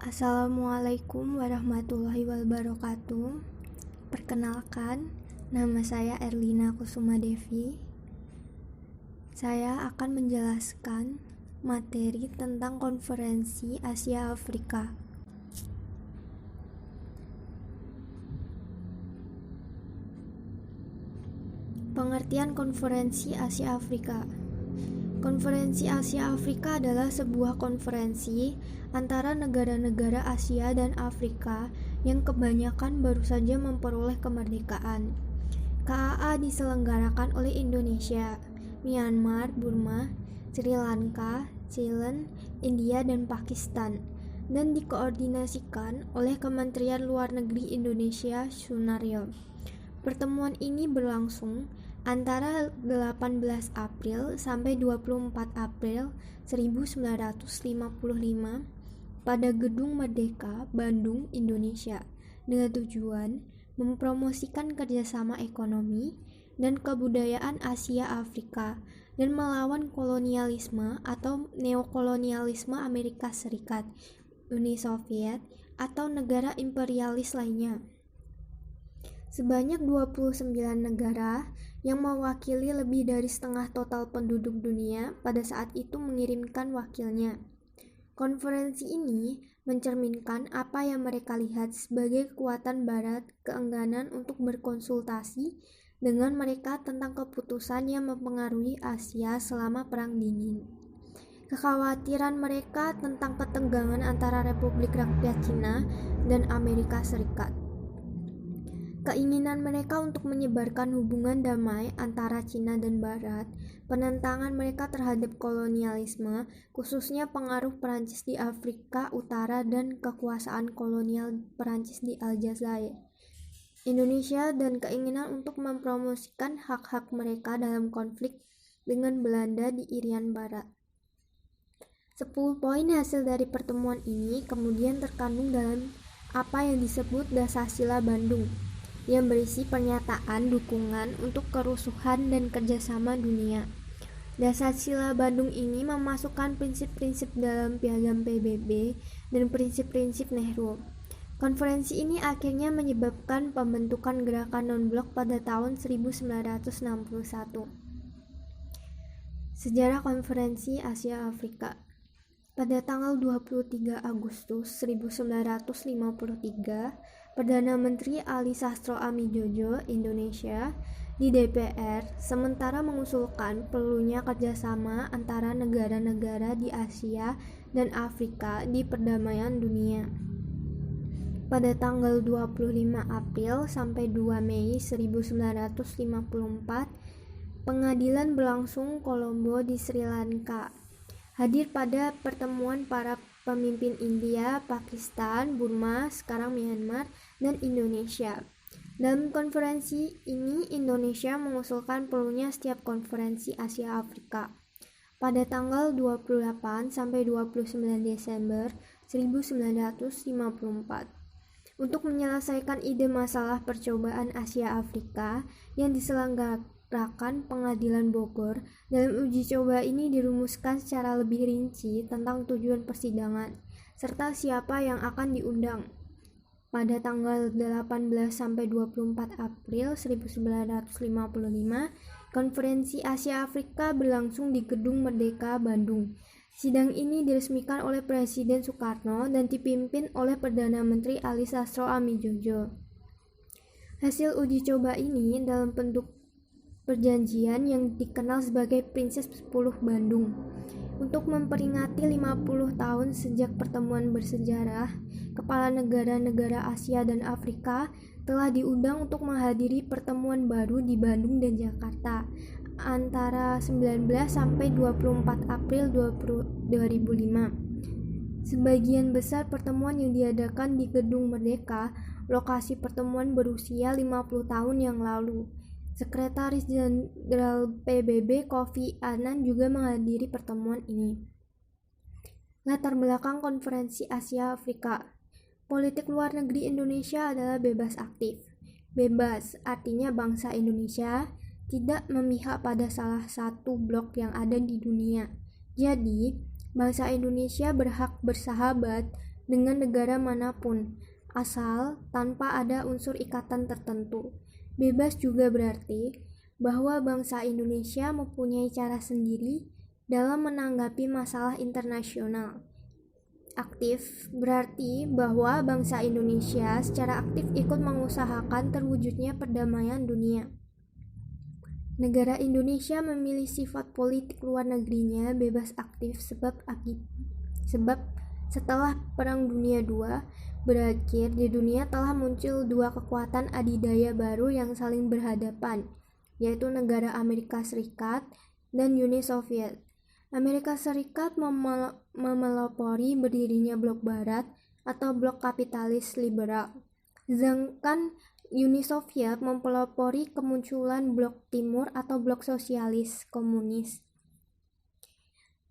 Assalamualaikum warahmatullahi wabarakatuh. Perkenalkan, nama saya Erlina Kusuma Devi. Saya akan menjelaskan materi tentang Konferensi Asia Afrika. Pengertian Konferensi Asia Afrika. Konferensi Asia Afrika adalah sebuah konferensi antara negara-negara Asia dan Afrika yang kebanyakan baru saja memperoleh kemerdekaan. KAA diselenggarakan oleh Indonesia, Myanmar, Burma, Sri Lanka, Thailand, India, dan Pakistan, dan dikoordinasikan oleh Kementerian Luar Negeri Indonesia Sunaryo. Pertemuan ini berlangsung antara 18 April sampai 24 April 1955 pada Gedung Merdeka, Bandung, Indonesia, dengan tujuan mempromosikan kerjasama ekonomi dan kebudayaan Asia Afrika dan melawan kolonialisme atau neokolonialisme Amerika Serikat, Uni Soviet, atau negara imperialis lainnya. Sebanyak 29 negara yang mewakili lebih dari setengah total penduduk dunia pada saat itu mengirimkan wakilnya. Konferensi ini mencerminkan apa yang mereka lihat sebagai kekuatan Barat keengganan untuk berkonsultasi dengan mereka tentang keputusan yang mempengaruhi Asia selama Perang Dingin. Kekhawatiran mereka tentang ketegangan antara Republik Rakyat Cina dan Amerika Serikat. Keinginan mereka untuk menyebarkan hubungan damai antara Cina dan Barat, penentangan mereka terhadap kolonialisme, khususnya pengaruh Perancis di Afrika Utara dan kekuasaan kolonial Perancis di Aljazair, Indonesia, dan keinginan untuk mempromosikan hak-hak mereka dalam konflik dengan Belanda di Irian Barat. 10 poin hasil dari pertemuan ini kemudian terkandung dalam apa yang disebut Dasar-Sila Bandung, yang berisi pernyataan dukungan untuk kerusuhan dan kerjasama dunia. Dasar-Sila Bandung ini memasukkan prinsip-prinsip dalam Piagam PBB dan prinsip-prinsip Nehru. Konferensi ini akhirnya menyebabkan pembentukan gerakan non-blok pada tahun 1961. Sejarah Konferensi Asia Afrika. Pada tanggal 23 Agustus 1953, Perdana Menteri Ali Sastro Amijojo Indonesia di DPR sementara mengusulkan perlunya kerjasama antara negara-negara di Asia dan Afrika di perdamaian dunia. Pada tanggal 25 April sampai 2 Mei 1954, pengadilan berlangsung Colombo di Sri Lanka. Hadir pada pertemuan para pemimpin India, Pakistan, Burma, sekarang Myanmar, dan Indonesia. Dalam konferensi ini, Indonesia mengusulkan perlunya setiap konferensi Asia Afrika. Pada tanggal 28 sampai 29 Desember 1954. Untuk menyelesaikan ide masalah percobaan Asia Afrika yang diselenggarakan Pengadilan Bogor, dalam uji coba ini dirumuskan secara lebih rinci tentang tujuan persidangan serta siapa yang akan diundang. Pada tanggal 18 sampai 24 April 1955, Konferensi Asia Afrika berlangsung di Gedung Merdeka, Bandung. Sidang ini diresmikan oleh Presiden Soekarno dan dipimpin oleh Perdana Menteri Ali Sastro Amijojo. Hasil uji coba ini dalam bentuk perjanjian yang dikenal sebagai Prinsip 10 Bandung. Untuk memperingati 50 tahun sejak pertemuan bersejarah, kepala negara-negara Asia dan Afrika telah diundang untuk menghadiri pertemuan baru di Bandung dan Jakarta antara 19 sampai 24 April 2005. Sebagian besar pertemuan yang diadakan di Gedung Merdeka, lokasi pertemuan berusia 50 tahun yang lalu. Sekretaris Jenderal PBB Kofi Annan juga menghadiri pertemuan ini. Latar belakang Konferensi Asia Afrika. Politik luar negeri Indonesia adalah bebas aktif. Bebas artinya bangsa Indonesia tidak memihak pada salah satu blok yang ada di dunia. Jadi, bangsa Indonesia berhak bersahabat dengan negara manapun, asal tanpa ada unsur ikatan tertentu. Bebas juga berarti bahwa bangsa Indonesia mempunyai cara sendiri dalam menanggapi masalah internasional. Aktif berarti bahwa bangsa Indonesia secara aktif ikut mengusahakan terwujudnya perdamaian dunia. Negara Indonesia memilih sifat politik luar negerinya bebas aktif sebab setelah Perang Dunia II berakhir, di dunia telah muncul dua kekuatan adidaya baru yang saling berhadapan, yaitu negara Amerika Serikat dan Uni Soviet. Amerika Serikat memelopori berdirinya blok barat atau blok kapitalis liberal, sedangkan Uni Soviet mempelopori kemunculan blok timur atau blok sosialis komunis.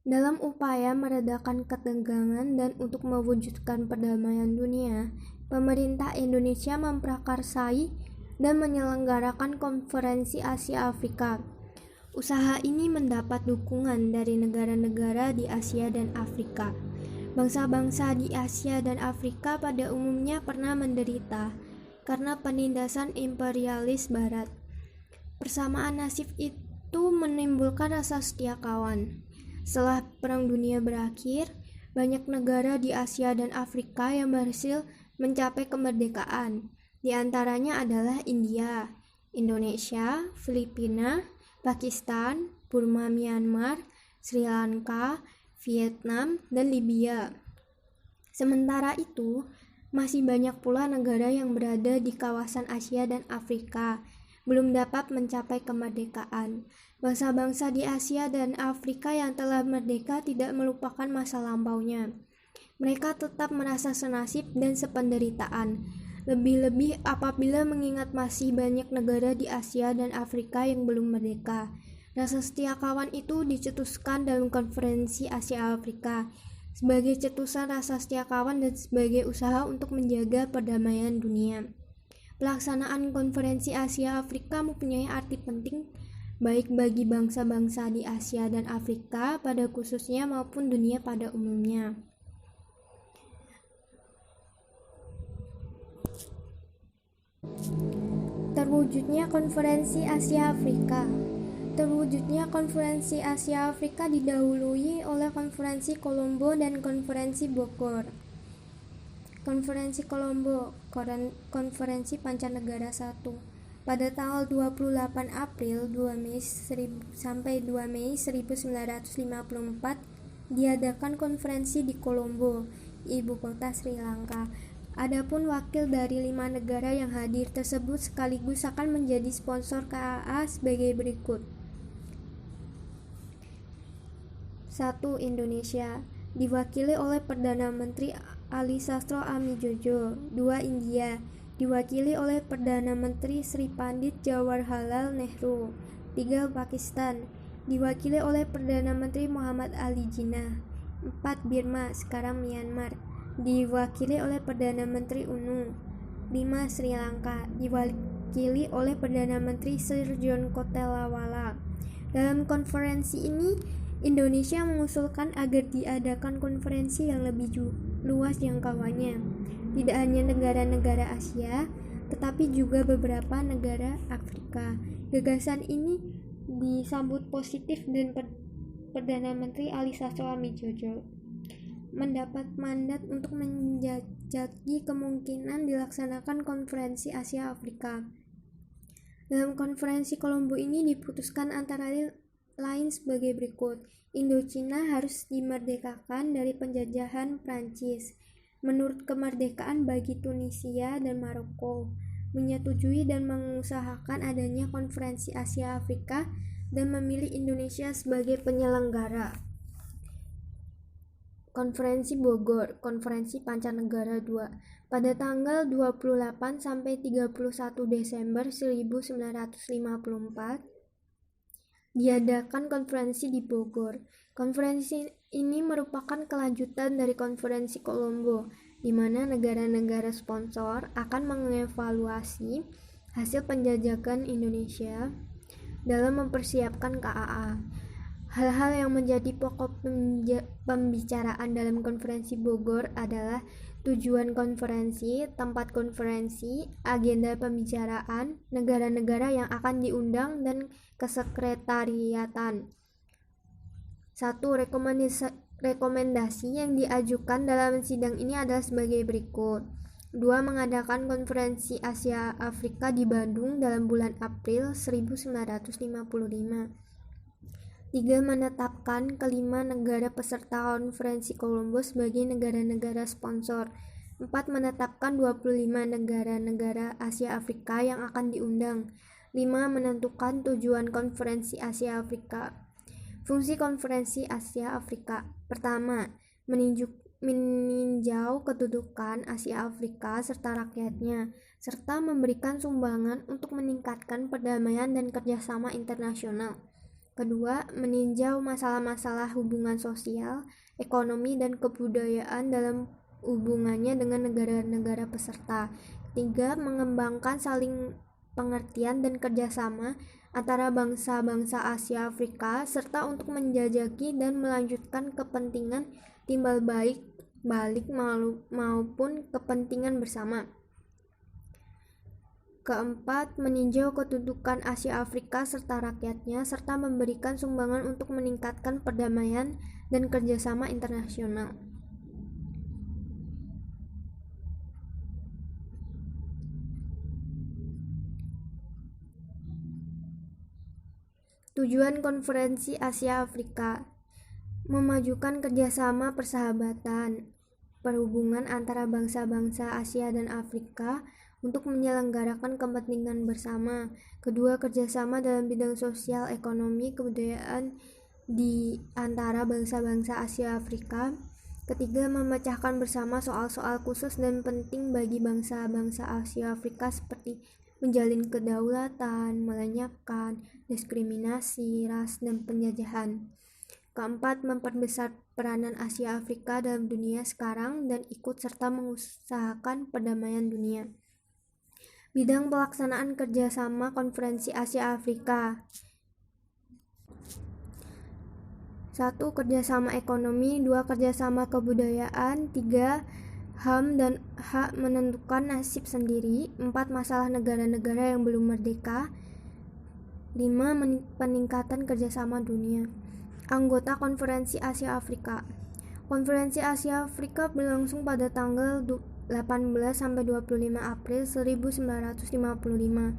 Dalam upaya meredakan ketegangan dan untuk mewujudkan perdamaian dunia, pemerintah Indonesia memprakarsai dan menyelenggarakan Konferensi Asia Afrika. Usaha ini mendapat dukungan dari negara-negara di Asia dan Afrika. Bangsa-bangsa di Asia dan Afrika pada umumnya pernah menderita karena penindasan imperialis Barat. Persamaan nasib itu menimbulkan rasa setia kawan. Setelah Perang Dunia berakhir, banyak negara di Asia dan Afrika yang berhasil mencapai kemerdekaan. Di antaranya adalah India, Indonesia, Filipina, Pakistan, Burma, Myanmar, Sri Lanka, Vietnam, dan Libya. Sementara itu, masih banyak pula negara yang berada di kawasan Asia dan Afrika belum dapat mencapai kemerdekaan. Bangsa-bangsa di Asia dan Afrika yang telah merdeka tidak melupakan masa lampaunya. Mereka tetap merasa senasib dan sependeritaan, lebih-lebih apabila mengingat masih banyak negara di Asia dan Afrika yang belum merdeka. Rasa setia kawan itu dicetuskan dalam Konferensi Asia Afrika sebagai cetusan rasa setia kawan dan sebagai usaha untuk menjaga perdamaian dunia. Pelaksanaan Konferensi Asia Afrika mempunyai arti penting baik bagi bangsa-bangsa di Asia dan Afrika pada khususnya maupun dunia pada umumnya. Terwujudnya Konferensi Asia Afrika. Terwujudnya Konferensi Asia Afrika didahului oleh Konferensi Kolombo dan Konferensi Bogor. Konferensi Kolombo, Konferensi Pancanegara I. Pada tanggal 28 April 2 Mei sampai 2 Mei 1954 diadakan konferensi di Kolombo, ibu kota Sri Lanka. Adapun wakil dari 5 negara yang hadir tersebut sekaligus akan menjadi sponsor KAA sebagai berikut. 1. Indonesia, diwakili oleh Perdana Menteri Ali Sastro Amijojo. 2. India, diwakili oleh Perdana Menteri Sri Pandit Jawaharlal Nehru. 3. Pakistan, diwakili oleh Perdana Menteri Muhammad Ali Jinnah. 4. Birma, sekarang Myanmar, diwakili oleh Perdana Menteri UNU. 5. Sri Lanka, diwakili oleh Perdana Menteri Sir John Kotelawala. Dalam konferensi ini, Indonesia mengusulkan agar diadakan konferensi yang lebih luas jangkauannya. Tidak hanya negara-negara Asia, tetapi juga beberapa negara Afrika. Gagasan ini disambut positif dan Perdana Menteri Ali Sastro Amijojo mendapat mandat untuk menjajaki kemungkinan dilaksanakan Konferensi Asia Afrika. Dalam konferensi Kolombo ini diputuskan antara lain sebagai berikut. Indochina harus dimerdekakan dari penjajahan Prancis. Menurut kemerdekaan bagi Tunisia dan Maroko, menyetujui dan mengusahakan adanya Konferensi Asia Afrika dan memilih Indonesia sebagai penyelenggara. Konferensi Bogor, Konferensi Pancanegara II, pada tanggal 28 sampai 31 Desember 1954 diadakan konferensi di Bogor. Konferensi ini merupakan kelanjutan dari konferensi Kolombo, di mana negara-negara sponsor akan mengevaluasi hasil penjajakan Indonesia dalam mempersiapkan KAA. Hal-hal yang menjadi pokok pembicaraan dalam konferensi Bogor adalah tujuan konferensi, tempat konferensi, agenda pembicaraan, negara-negara yang akan diundang, dan kesekretariatan. 1. Rekomendasi yang diajukan dalam sidang ini adalah sebagai berikut. 2. Mengadakan konferensi Asia Afrika di Bandung dalam bulan April 1955. 3. Menetapkan kelima negara peserta konferensi Kolombo sebagai negara-negara sponsor. 4. Menetapkan 25 negara-negara Asia Afrika yang akan diundang. 5. Menentukan tujuan konferensi Asia Afrika. Fungsi konferensi Asia Afrika. Pertama, meninjau kedudukan Asia Afrika serta rakyatnya, serta memberikan sumbangan untuk meningkatkan perdamaian dan kerjasama internasional. Kedua, meninjau masalah-masalah hubungan sosial, ekonomi, dan kebudayaan dalam hubungannya dengan negara-negara peserta. Ketiga, mengembangkan saling pengertian dan kerjasama antara bangsa-bangsa Asia Afrika, serta untuk menjajaki dan melanjutkan kepentingan timbal balik maupun kepentingan bersama. Keempat, meninjau kedudukan Asia Afrika serta rakyatnya, serta memberikan sumbangan untuk meningkatkan perdamaian dan kerjasama internasional. Tujuan konferensi Asia Afrika: memajukan kerjasama persahabatan, perhubungan antara bangsa-bangsa Asia dan Afrika untuk menyelenggarakan kepentingan bersama. Kedua, kerjasama dalam bidang sosial, ekonomi, kebudayaan di antara bangsa-bangsa Asia Afrika. Ketiga, memecahkan bersama soal-soal khusus dan penting bagi bangsa-bangsa Asia Afrika seperti menjalin kedaulatan, melenyapkan diskriminasi, ras, dan penjajahan. Keempat, memperbesar peranan Asia Afrika dalam dunia sekarang dan ikut serta mengusahakan perdamaian dunia. Bidang pelaksanaan kerjasama konferensi Asia Afrika. 1. Kerjasama ekonomi. 2. Kerjasama kebudayaan. 3. HAM dan hak menentukan nasib sendiri. 4. Masalah negara-negara yang belum merdeka. 5. Peningkatan kerjasama dunia. Anggota Konferensi Asia Afrika. Konferensi Asia Afrika berlangsung pada tanggal 18 sampai 25 April 1955,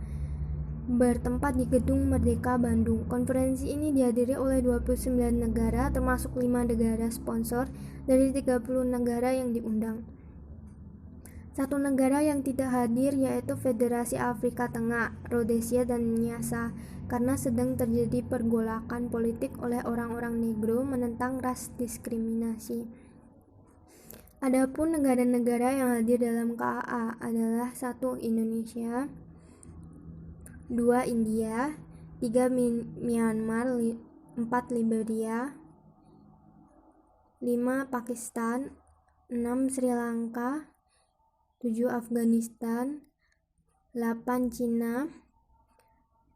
bertempat di Gedung Merdeka Bandung. Konferensi ini dihadiri oleh 29 negara, termasuk 5 negara sponsor dari 30 negara yang diundang. Satu negara yang tidak hadir yaitu Federasi Afrika Tengah, Rhodesia, dan Nyasa, karena sedang terjadi pergolakan politik oleh orang-orang Negro menentang ras diskriminasi. Adapun negara-negara yang hadir dalam KAA adalah 1. Indonesia, 2. India, 3. Myanmar, 4. Liberia, 5. Pakistan, 6. Sri Lanka, 7. Afghanistan, 8. Cina,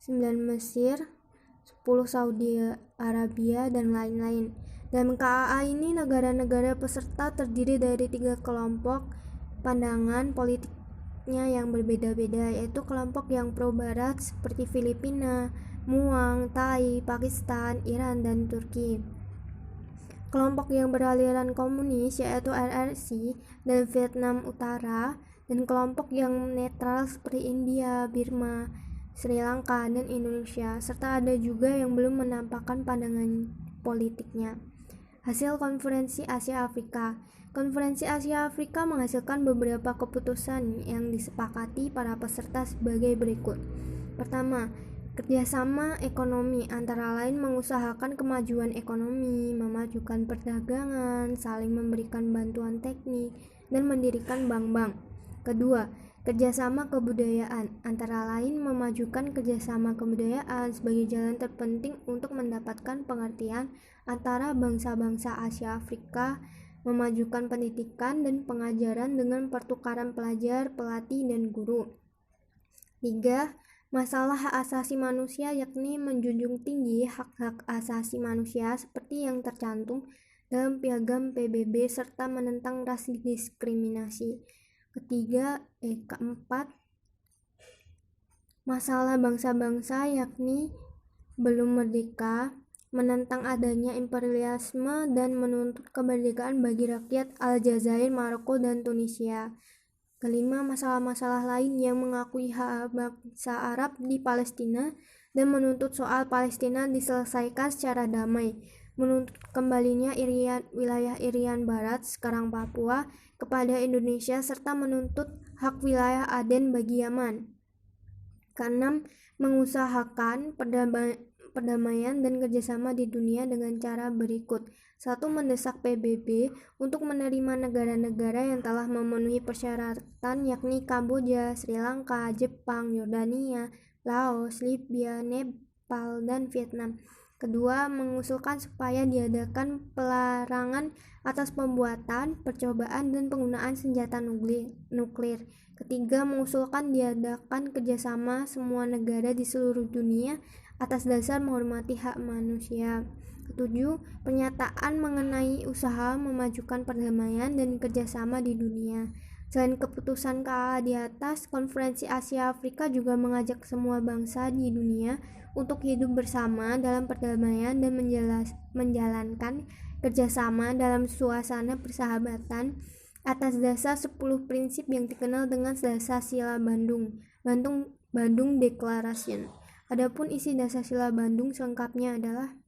9. Mesir, 10. Saudi Arabia, dan lain-lain. Dalam KAA ini, negara-negara peserta terdiri dari 3 kelompok pandangan politiknya yang berbeda-beda, yaitu kelompok yang pro-barat seperti Filipina, Muang, Thai, Pakistan, Iran, dan Turki. Kelompok yang beraliran komunis yaitu RRC dan Vietnam Utara, dan kelompok yang netral seperti India, Burma, Sri Lanka, dan Indonesia, serta ada juga yang belum menampakkan pandangan politiknya. Hasil Konferensi Asia Afrika. Konferensi Asia Afrika menghasilkan beberapa keputusan yang disepakati para peserta sebagai berikut. Pertama, kerjasama ekonomi, antara lain mengusahakan kemajuan ekonomi, memajukan perdagangan, saling memberikan bantuan teknik, dan mendirikan bank-bank. Kedua, kerjasama kebudayaan, antara lain memajukan kerjasama kebudayaan sebagai jalan terpenting untuk mendapatkan pengertian antara bangsa-bangsa Asia Afrika, memajukan pendidikan dan pengajaran dengan pertukaran pelajar, pelatih, dan guru. 3. masalah hak asasi manusia, yakni menjunjung tinggi hak-hak asasi manusia seperti yang tercantum dalam Piagam PBB serta menentang ras diskriminasi. Keempat, masalah bangsa-bangsa, yakni belum merdeka, menentang adanya imperialisme dan menuntut kemerdekaan bagi rakyat Aljazair, Maroko, dan Tunisia. Kelima, masalah-masalah lain yang mengakui hak bangsa Arab di Palestina dan menuntut soal Palestina diselesaikan secara damai, menuntut kembalinya wilayah Irian Barat, sekarang Papua, kepada Indonesia, serta menuntut hak wilayah Aden bagi Yaman. Keenam, mengusahakan perdamaian dan kerjasama di dunia dengan cara berikut. 1. Mendesak PBB untuk menerima negara-negara yang telah memenuhi persyaratan, yakni Kamboja, Sri Lanka, Jepang, Yordania, Laos, Libya, Nepal, dan Vietnam. Kedua, mengusulkan supaya diadakan pelarangan atas pembuatan, percobaan, dan penggunaan senjata nuklir. Ketiga, mengusulkan diadakan kerjasama semua negara di seluruh dunia atas dasar menghormati hak manusia. Ketujuh, pernyataan mengenai usaha memajukan perdamaian dan kerjasama di dunia. Selain keputusan KA di atas, Konferensi Asia Afrika juga mengajak semua bangsa di dunia untuk hidup bersama dalam perdamaian dan menjalankan kerjasama dalam suasana persahabatan atas dasar 10 prinsip yang dikenal dengan dasar sila Bandung Declaration. Adapun isi dasar sila Bandung selengkapnya adalah: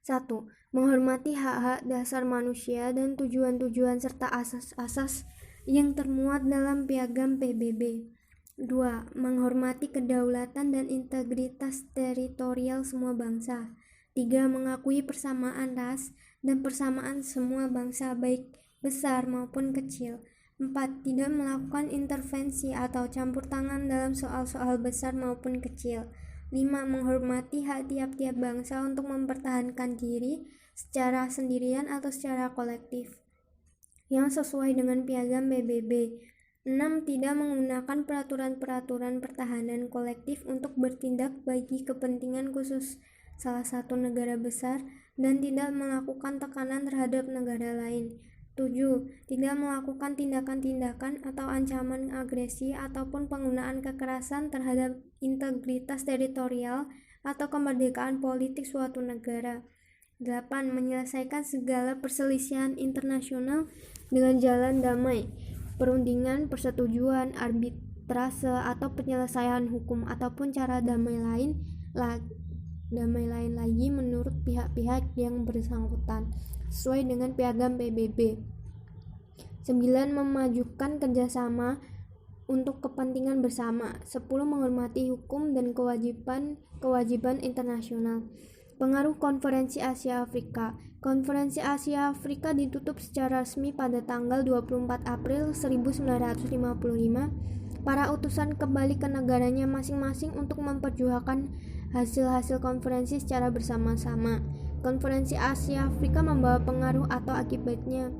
1. Menghormati hak-hak dasar manusia dan tujuan-tujuan serta asas-asas yang termuat dalam Piagam PBB. 2. Menghormati kedaulatan dan integritas teritorial semua bangsa. 3. Mengakui persamaan ras dan persamaan semua bangsa, baik besar maupun kecil. 4. Tidak melakukan intervensi atau campur tangan dalam soal-soal besar maupun kecil. 5. Menghormati hak tiap-tiap bangsa untuk mempertahankan diri secara sendirian atau secara kolektif yang sesuai dengan Piagam PBB. 6. Tidak menggunakan peraturan-peraturan pertahanan kolektif untuk bertindak bagi kepentingan khusus salah satu negara besar dan tidak melakukan tekanan terhadap negara lain. 7. Tidak melakukan tindakan-tindakan atau ancaman agresi ataupun penggunaan kekerasan terhadap integritas teritorial atau kemerdekaan politik suatu negara. 8. Menyelesaikan segala perselisihan internasional dengan jalan damai, perundingan, persetujuan, arbitrase, atau penyelesaian hukum ataupun cara damai lain lagi menurut pihak-pihak yang bersangkutan sesuai dengan Piagam PBB. 9. Memajukan kerjasama untuk kepentingan bersama. 10. Menghormati hukum dan kewajiban internasional. Pengaruh Konferensi Asia Afrika. Konferensi Asia Afrika ditutup secara resmi pada tanggal 24 April 1955. Para utusan kembali ke negaranya masing-masing untuk memperjuangkan hasil-hasil konferensi secara bersama-sama. Konferensi Asia Afrika membawa pengaruh atau akibatnya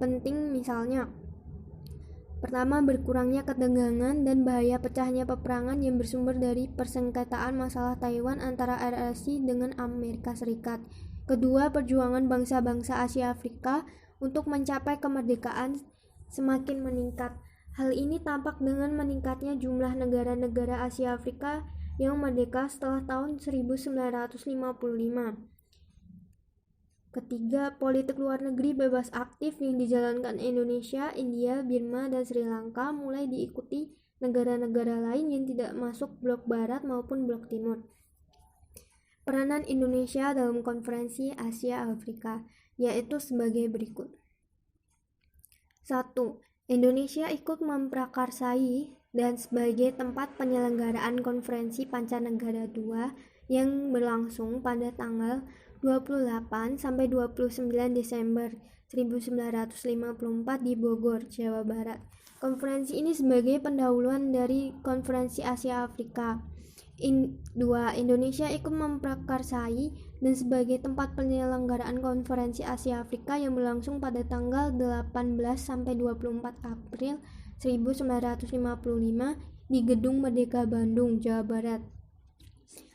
penting, misalnya: pertama, berkurangnya ketegangan dan bahaya pecahnya peperangan yang bersumber dari persengketaan masalah Taiwan antara RRC dengan Amerika Serikat. Kedua, perjuangan bangsa-bangsa Asia Afrika untuk mencapai kemerdekaan semakin meningkat. Hal ini tampak dengan meningkatnya jumlah negara-negara Asia Afrika yang merdeka setelah tahun 1955. Ketiga, politik luar negeri bebas aktif yang dijalankan Indonesia, India, Birma, dan Sri Lanka mulai diikuti negara-negara lain yang tidak masuk blok barat maupun blok timur. Peranan Indonesia dalam Konferensi Asia Afrika yaitu sebagai berikut. 1. Indonesia ikut memprakarsai dan sebagai tempat penyelenggaraan Konferensi Pancanegara II yang berlangsung pada tanggal 28 sampai 29 Desember 1954 di Bogor, Jawa Barat. Konferensi ini sebagai pendahuluan dari Konferensi Asia Afrika. 2. Indonesia ikut memprakarsai dan sebagai tempat penyelenggaraan Konferensi Asia Afrika yang berlangsung pada tanggal 18 sampai 24 April 1955 di Gedung Merdeka Bandung, Jawa Barat.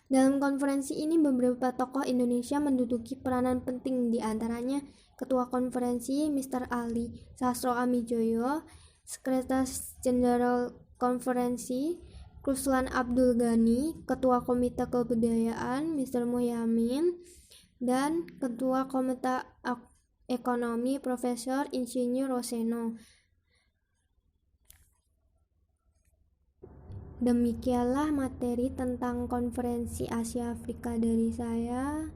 Dalam konferensi ini beberapa tokoh Indonesia menduduki peranan penting, di antaranya Ketua Konferensi Mr. Ali Sastro Amijoyo, Sekretaris Jenderal Konferensi Ruslan Abdul Ghani, Ketua Komite Kebudayaan Mr. Muhyamin, dan Ketua Komite Ekonomi Profesor Insinyur Roseno. Demikianlah materi tentang konferensi Asia Afrika dari saya.